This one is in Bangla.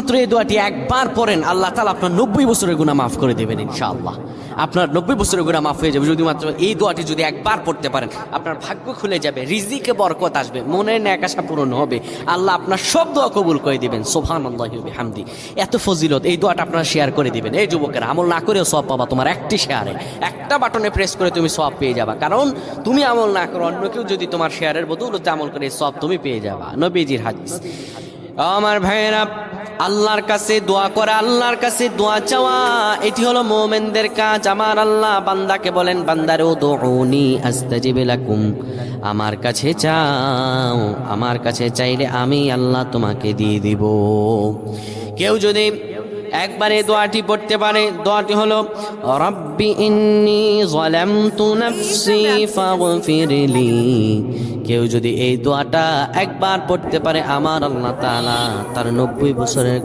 মাত্র এই দোয়াটি একবার পড়েন, আল্লাহ তাআলা আপনার 90 বছরের গুনাহ মাফ করে দেবেন ইনশাআল্লাহ। আপনার 90 বছরের গুনাহ মাফ হয়ে যাবে যদি মাত্র এই দোয়াটি যদি একবার পড়তে পারেন। আপনার ভাগ্য খুলে যাবে, রিজিকে বরকত আসবে, মনের নেক আশা পূরণ হবে, আল্লাহ আপনার সব দোয়া কবুল করে দিবেন। সুবহানাল্লাহি ওয়া বিহামদি। এত ফজিলত, এই দোয়াটা আপনারা শেয়ার করে দিবেন। এই যুবকেরা, আমল না করেও সওয়াব পাবা। তোমার একটি শেয়ারে, একটা বাটনে প্রেস করে তুমি সওয়াব পেয়ে যাবা। কারণ তুমি আমল না করো, অন্য কেউ যদি তোমার শেয়ারের বদৌলতে আমল করে, সওয়াব তুমি পেয়ে যাবা। নবীজির হাদিস। আমার ভাইয়েরা, আল্লাহর কাছে দোয়া করা, আল্লাহর কাছে দোয়া চাওয়া, এটি হলো মুমিনদের কাজ। আমার আল্লাহ বান্দাকে বলেন, বান্দারে উদউনি আস্তাজিব লাকুম, আমার কাছে চাও, আমার কাছে চাইলে আমি আল্লাহ তোমাকে দিয়ে দিব। কেউ যদি একবারে দোয়াটি পড়তে পারে, দোয়াটি হলো রব্বি ইন্নী যালামতু নাফসি ফাগফিরলি। কেউ যদি এই দোয়াটা একবার পড়তে পারে, আমার আল্লাহ তাআলা তার 90 বছরের